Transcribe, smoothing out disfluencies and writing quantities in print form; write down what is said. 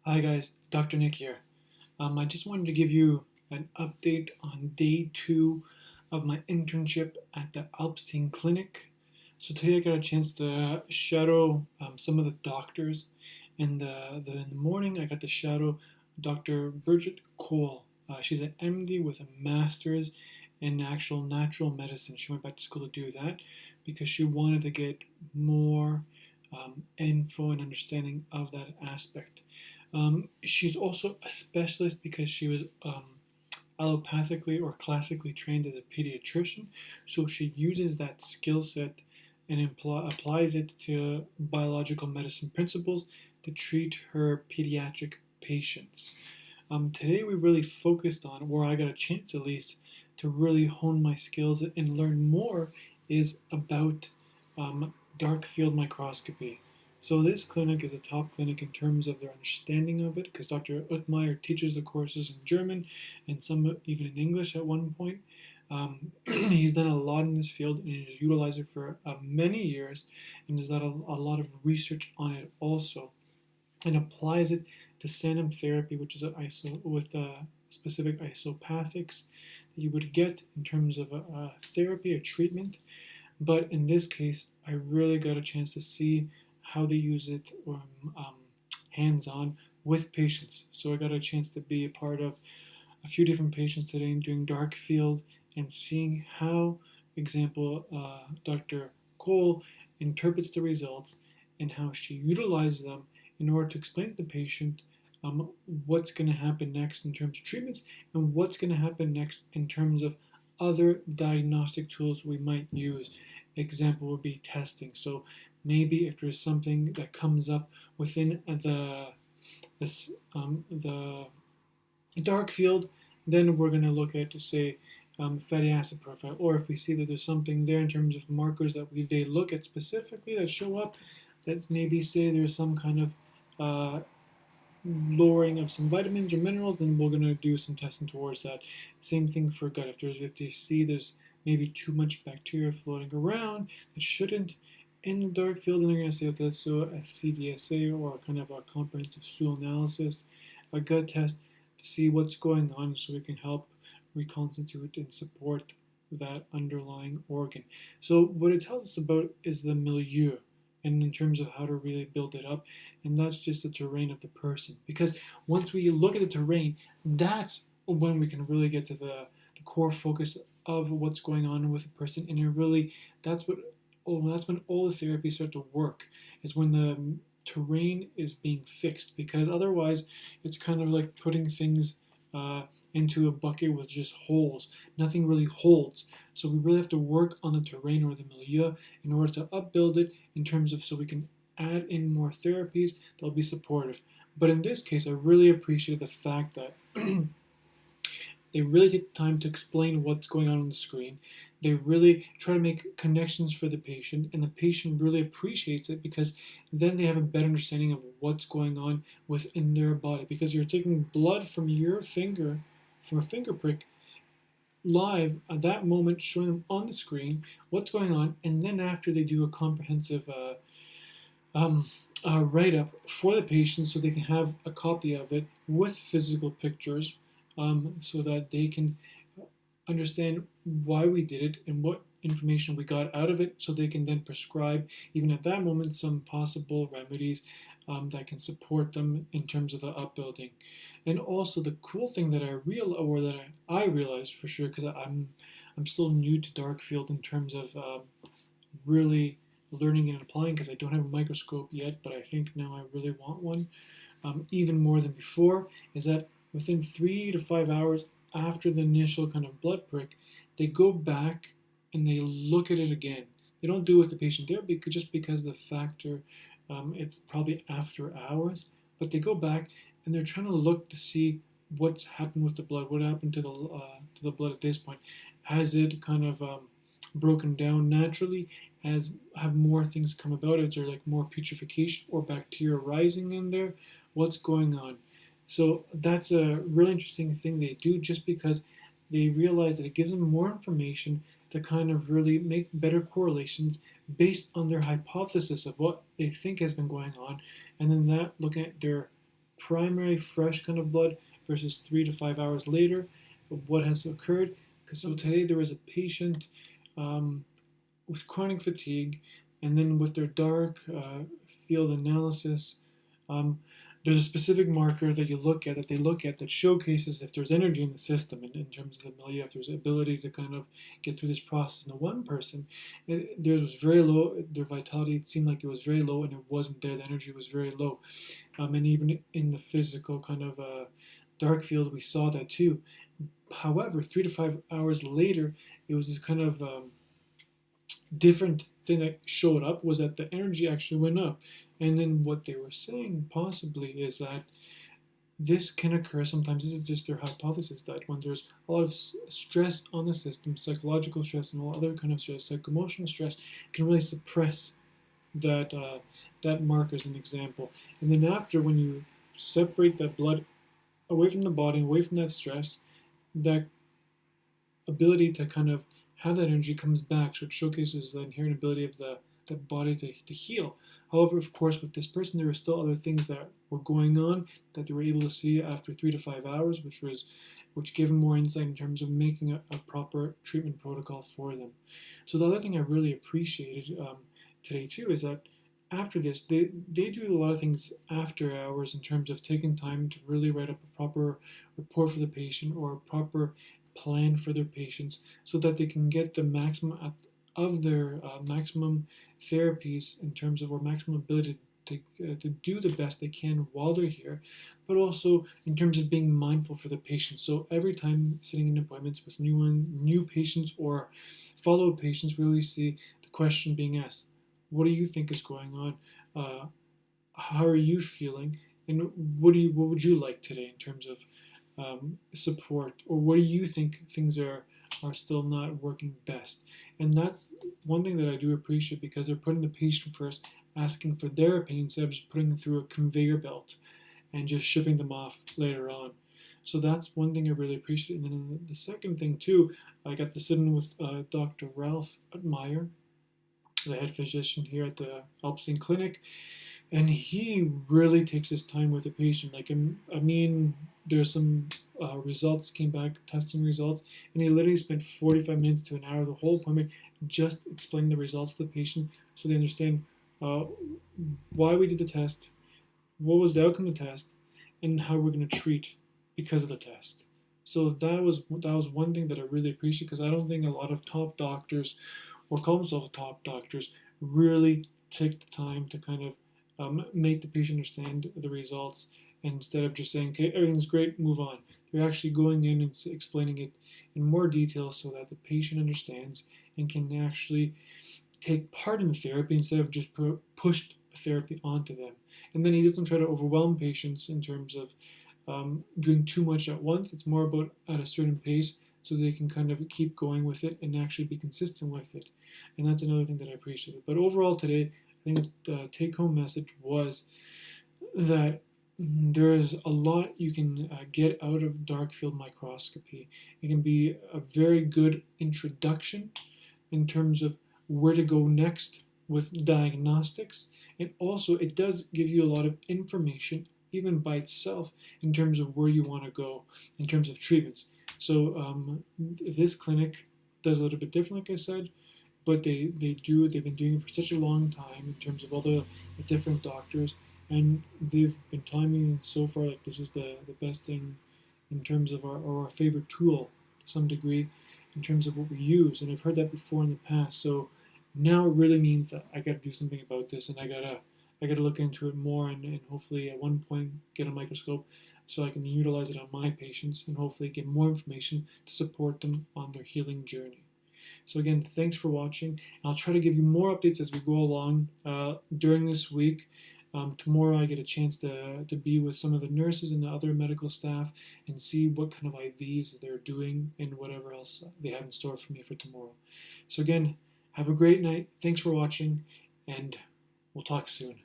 Hi guys, Dr. Nick here. I just wanted to give you an update on day 2 of my internship at the Alpstein clinic. So today I got a chance to shadow some of the doctors. In the morning I got to shadow Dr. Birgit Kohl. She's an MD with a master's in actual natural medicine. She went back to school to do that because she wanted to get more info and understanding of that aspect. She's also a specialist because she was allopathically or classically trained as a pediatrician. So she uses that skill set and applies it to biological medicine principles to treat her pediatric patients. Today we really focused on, where I got a chance at least, to really hone my skills and learn more is about dark field microscopy. So this clinic is a top clinic in terms of their understanding of it, because Dr. Oettmeier teaches the courses in German and some even in English at one point. He's done a lot in this field and has utilized it for many years and has done a lot of research on it also, and applies it to Sanum therapy, which is an with specific isopathics that you would get in terms of a therapy or treatment. But in this case, I really got a chance to see how they use it hands-on with patients. So I got a chance to be a part of a few different patients today doing dark field and seeing how, example, Dr. Cole interprets the results and how she utilizes them in order to explain to the patient what's going to happen next in terms of treatments and what's going to happen next in terms of other diagnostic tools we might use. Example would be testing. So maybe if there's something that comes up within the dark field, then we're going to look at, to say, fatty acid profile, or if we see that there's something there in terms of markers that they look at specifically that show up, that maybe say there's some kind of lowering of some vitamins or minerals, then we're going to do some testing towards that. Same thing for gut. If they see there's maybe too much bacteria floating around that shouldn't in the dark field, then they're going to say, okay, let's do a CDSA or kind of a comprehensive stool analysis, a gut test to see what's going on so we can help reconstitute and support that underlying organ. So what it tells us about is the milieu, and in terms of how to really build it up, and that's just the terrain of the person. Because once we look at the terrain, that's when we can really get to the core focus of what's going on with a person, and it really that's what that's when all the therapies start to work. Is when the terrain is being fixed, because otherwise it's kind of like putting things into a bucket with just holes. Nothing really holds. So we really have to work on the terrain or the milieu in order to upbuild it in terms of, so we can add in more therapies that'll be supportive. But in this case, I really appreciate the fact that they really take time to explain what's going on the screen. They really try to make connections for the patient, and the patient really appreciates it because then they have a better understanding of what's going on within their body. Because you're taking blood from your finger, from a finger prick, live at that moment, showing them on the screen what's going on, and then after they do a comprehensive um, write-up for the patient so they can have a copy of it with physical pictures, so that they can understand why we did it and what information we got out of it, so they can then prescribe, even at that moment, some possible remedies that can support them in terms of the upbuilding. And also the cool thing that I realized for sure, because I'm still new to dark field in terms of really learning and applying, because I don't have a microscope yet, but I think now I really want one, even more than before, is that within 3 to 5 hours after the initial kind of blood prick, they go back and they look at it again. They don't do it with the patient there just because the factor, it's probably after hours, but they go back and they're trying to look to see what's happened with the blood, what happened to the blood at this point. Has it kind of broken down naturally? Have more things come about? Is there like more putrefaction or bacteria rising in there? What's going on? So that's a really interesting thing they do, just because they realize that it gives them more information to kind of really make better correlations based on their hypothesis of what they think has been going on, and then that looking at their primary fresh kind of blood versus 3 to 5 hours later, what has occurred. So today there was a patient with chronic fatigue, and then with their dark field analysis, um, there's a specific marker that they look at that showcases if there's energy in the system in terms of the milieu, if there's ability to kind of get through this process. In the one person, theirs was very low, their vitality, it seemed like it was very low, and it wasn't there, the energy was very low. And even in the physical kind of dark field, we saw that too. However, 3 to 5 hours later, it was this kind of different thing that showed up, was that the energy actually went up. And then what they were saying possibly is that this can occur sometimes. This is just their hypothesis, that when there's a lot of stress on the system, psychological stress and all other kind of stress, psycho-emotional stress, can really suppress that that marker as an example. And then after, when you separate that blood away from the body, away from that stress, that ability to kind of have that energy comes back, so it showcases the inherent ability of the body to heal. However, of course, with this person, there were still other things that were going on that they were able to see after 3 to 5 hours, which gave them more insight in terms of making a proper treatment protocol for them. So the other thing I really appreciated today too is that after this, they do a lot of things after hours in terms of taking time to really write up a proper report for the patient, or a proper plan for their patients, so that they can get the maximum of their maximum therapies in terms of, or maximum ability to do the best they can while they're here, but also in terms of being mindful for the patients. So every time sitting in appointments with new patients or follow-up patients, we really see the question being asked: what do you think is going on? How are you feeling? And what would you like today in terms of support, or what do you think things are still not working best? And that's one thing that I do appreciate, because they're putting the patient first, asking for their opinion instead of just putting them through a conveyor belt and just shipping them off later on. So that's one thing I really appreciate. And then the second thing too, I got to sit in with Dr. Ralf Oettmeier, the head physician here at the Alpstein clinic, and he really takes his time with the patient. Like, I mean, there's some results came back, testing results, and he literally spent 45 minutes to an hour, the whole appointment, just explaining the results to the patient, so they understand why we did the test, what was the outcome of the test, and how we're going to treat because of the test. So that was one thing that I really appreciate, because I don't think a lot of top doctors, or call themselves top doctors, really take the time to kind of make the patient understand the results, and instead of just saying, okay, everything's great, move on. They're actually going in and explaining it in more detail, so that the patient understands and can actually take part in the therapy instead of just push therapy onto them. And then he doesn't try to overwhelm patients in terms of doing too much at once. It's more about at a certain pace, so they can kind of keep going with it and actually be consistent with it. And that's another thing that I appreciated. But overall today, I think the take-home message was that there is a lot you can get out of dark field microscopy. It can be a very good introduction in terms of where to go next with diagnostics, and also it does give you a lot of information, even by itself, in terms of where you want to go in terms of treatments. So this clinic does a little bit different, like I said, but they've been doing it for such a long time in terms of all the different doctors, and they've been telling me so far like this is the best thing in terms of our favorite tool to some degree in terms of what we use. And I've heard that before in the past, so now it really means that I got to do something about this, and I gotta look into it more, and hopefully at one point get a microscope so I can utilize it on my patients, and hopefully get more information to support them on their healing journey. So again, thanks for watching. I'll try to give you more updates as we go along during this week. Tomorrow I get a chance to be with some of the nurses and the other medical staff and see what kind of IVs they're doing and whatever else they have in store for me for tomorrow. So again, have a great night. Thanks for watching, and we'll talk soon.